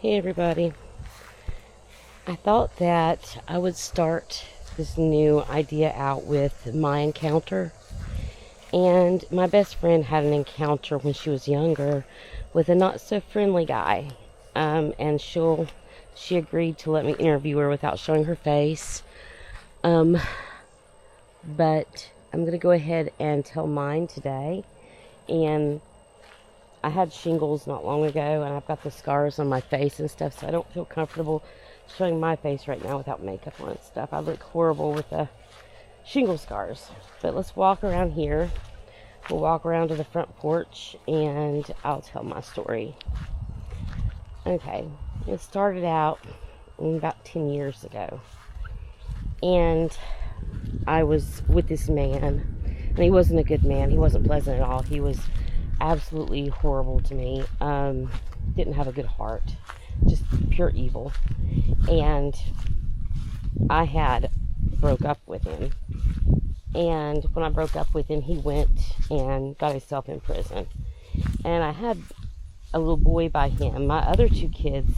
Hey everybody. I thought that I would start this new idea out with my encounter. And my best friend had an encounter when she was younger with a not so friendly guy. And she agreed to let me interview her without showing her face. Um, but I'm going to go ahead and tell mine today. And I had shingles not long ago, and I've got the scars on my face and stuff, so I don't feel comfortable showing my face right now without makeup on and stuff. I look horrible with the shingle scars. But let's walk around here. We'll walk around to the front porch, and I'll tell my story. Okay, it started out about 10 years ago, and I was with this man, and he wasn't a good man. He wasn't pleasant at all. He was absolutely horrible to me. Didn't have a good heart, just pure evil. And I had broke up with him. And when I broke up with him, he went and got himself in prison. And I had a little boy by him. My other two kids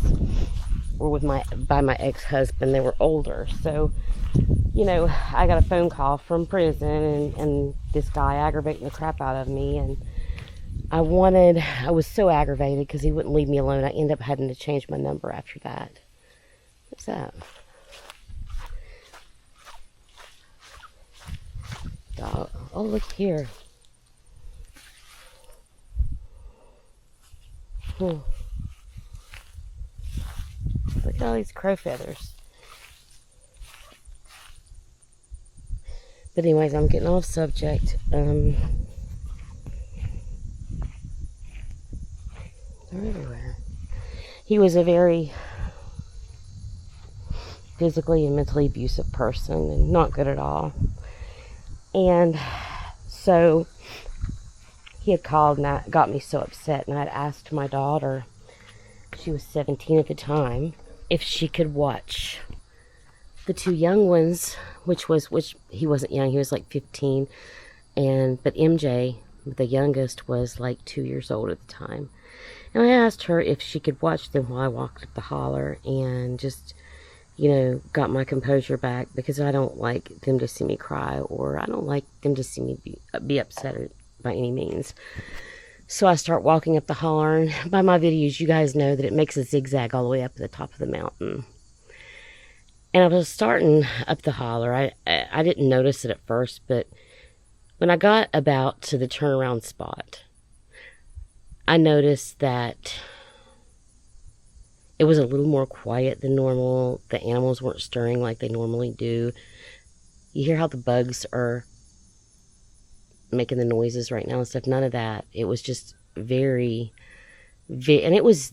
were by my ex-husband. They were older. So, I got a phone call from prison, and this guy aggravating the crap out of me. And I was so aggravated because he wouldn't leave me alone. I ended up having to change my number after that. What's that? Dog. Oh, look here. Look at all these crow feathers. But anyways, I'm getting off subject. They're everywhere. He was a very physically and mentally abusive person, and not good at all. And so he had called, and that got me so upset. And I had asked my daughter, she was 17 at the time, if she could watch the two young ones, which he wasn't young, he was like 15, but MJ, the youngest, was like 2 years old at the time. And I asked her if she could watch them while I walked up the holler, and just, got my composure back, because I don't like them to see me cry, or I don't like them to see me be upset by any means. So I start walking up the holler, and by my videos, you guys know that it makes a zigzag all the way up to the top of the mountain. And I was starting up the holler. I didn't notice it at first, but when I got about to the turnaround spot, I noticed that it was a little more quiet than normal. The animals weren't stirring like they normally do. You hear how the bugs are making the noises right now and stuff? None of that. It was just and it was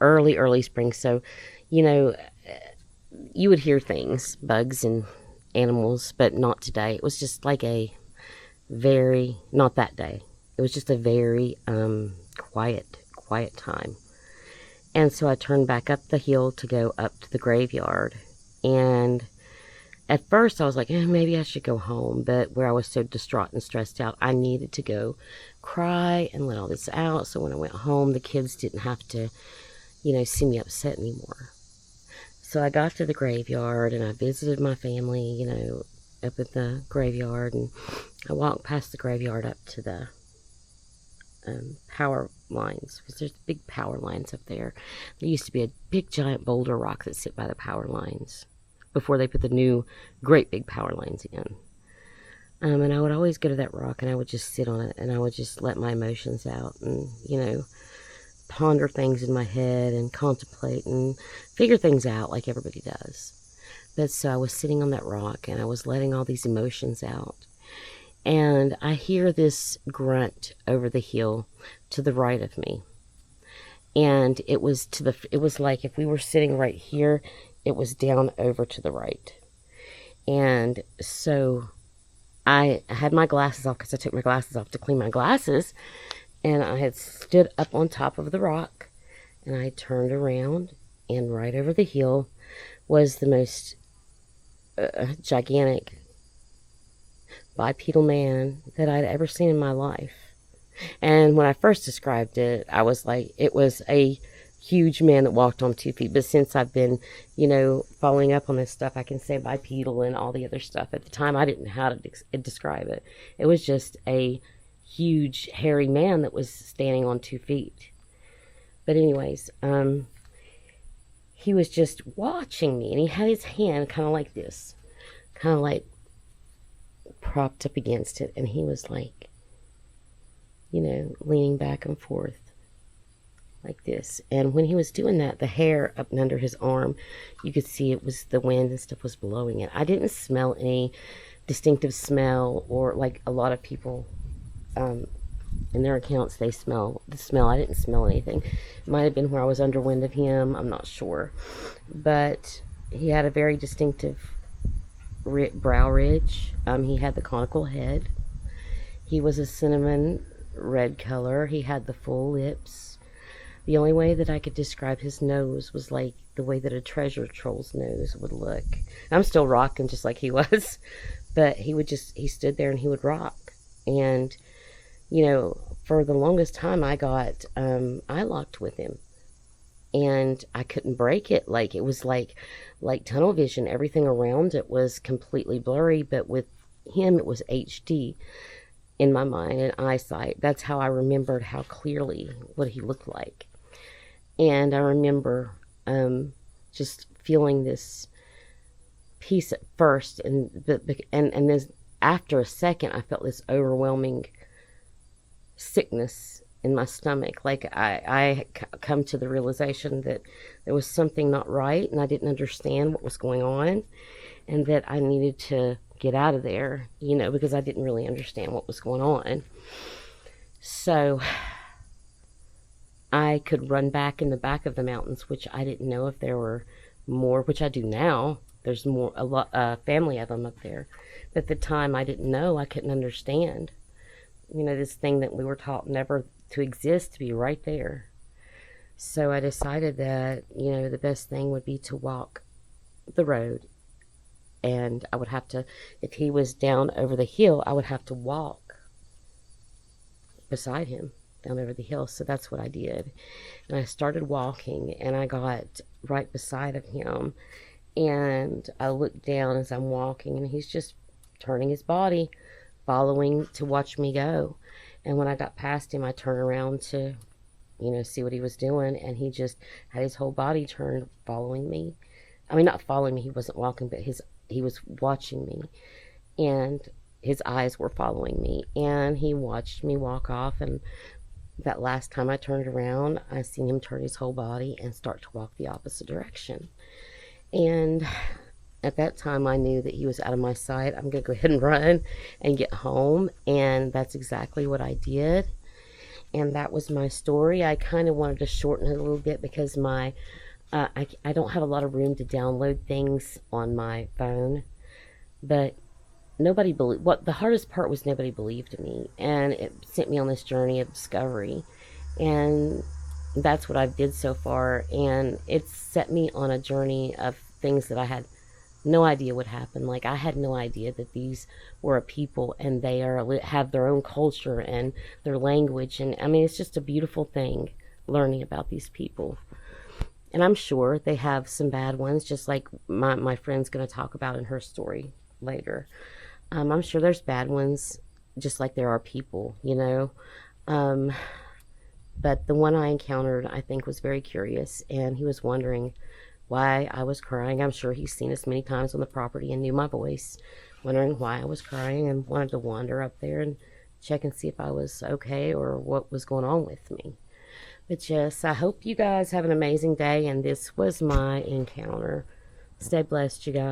early spring, so, you would hear things, bugs and animals, but not today. It was just like not that day. It was just a very quiet time. And so I turned back up the hill to go up to the graveyard. And at first I was like, maybe I should go home. But where I was so distraught and stressed out, I needed to go cry and let all this out. So when I went home, the kids didn't have to, see me upset anymore. So I got to the graveyard, and I visited my family, up at the graveyard. And I walked past the graveyard up to the power lines, because there's big power lines up there. There used to be a big giant boulder rock that sit by the power lines before they put the new great big power lines in. And I would always go to that rock, and I would just sit on it, and I would just let my emotions out, and ponder things in my head and contemplate and figure things out like everybody does. But so I was sitting on that rock, and I was letting all these emotions out. And I hear this grunt over the hill to the right of me. And it was like if we were sitting right here, it was down over to the right. And so I had my glasses off, because I took my glasses off to clean my glasses. And I had stood up on top of the rock, and I turned around, and right over the hill was the most gigantic bipedal man that I'd ever seen in my life. And when I first described it, I was like, it was a huge man that walked on 2 feet. But since I've been, following up on this stuff, I can say bipedal and all the other stuff. At the time, I didn't know how to describe it. It was just a huge, hairy man that was standing on 2 feet. But anyways, he was just watching me, and he had his hand kind of like this, kind of like propped up against it, and he was like, leaning back and forth like this. And when he was doing that, the hair up and under his arm, you could see it was the wind and stuff was blowing it. I didn't smell any distinctive smell, or like a lot of people in their accounts, they smell the smell. I didn't smell anything. It might have been where I was underwind of him, I'm not sure. But he had a very distinctive brow ridge. He had the conical head. He was a cinnamon red color. He had the full lips. The only way that I could describe his nose was like the way that a treasure troll's nose would look. I'm still rocking just like he was, but he stood there and he would rock. And for the longest time I got eye locked with him, and I couldn't break it. Like, it was like tunnel vision. Everything around it was completely blurry, but with him it was HD in my mind and eyesight. That's how I remembered how clearly what he looked like. And I remember just feeling this peace at first, and then after a second I felt this overwhelming sickness in my stomach. Like I come to the realization that there was something not right, and I didn't understand what was going on, and that I needed to get out of there, because I didn't really understand what was going on. So I could run back in the back of the mountains, which I didn't know if there were more, which I do now. There's a family of them up there. But at the time I didn't know. I couldn't understand. This thing that we were taught never to exist, to be right there. So I decided that, the best thing would be to walk the road. And I would have to, if he was down over the hill, I would have to walk beside him down over the hill. So that's what I did. And I started walking, and I got right beside of him. And I looked down as I'm walking, and he's just turning his body, following to watch me go. And when I got past him, I turned around to, see what he was doing, and he just had his whole body turned, following me. I mean, not following me, he wasn't walking, but he was watching me, and his eyes were following me, and he watched me walk off. And that last time I turned around, I seen him turn his whole body and start to walk the opposite direction. And at that time, I knew that he was out of my sight. I'm going to go ahead and run and get home. And that's exactly what I did. And that was my story. I kind of wanted to shorten it a little bit because I don't have a lot of room to download things on my phone. But nobody believed. The hardest part was nobody believed me. And it sent me on this journey of discovery. And that's what I've did so far. And it's set me on a journey of things that I had no idea would happen. Like, I had no idea that these were a people, and they have their own culture and their language. And I mean, it's just a beautiful thing learning about these people. And I'm sure they have some bad ones, just like my friend's going to talk about in her story later. I'm sure there's bad ones, just like there are people, but the one I encountered, I think, was very curious, and he was wondering why I was crying. I'm sure he's seen us many times on the property and knew my voice, wondering why I was crying, and wanted to wander up there and check and see if I was okay or what was going on with me. But yes, I hope you guys have an amazing day, and this was my encounter. Stay blessed, you guys.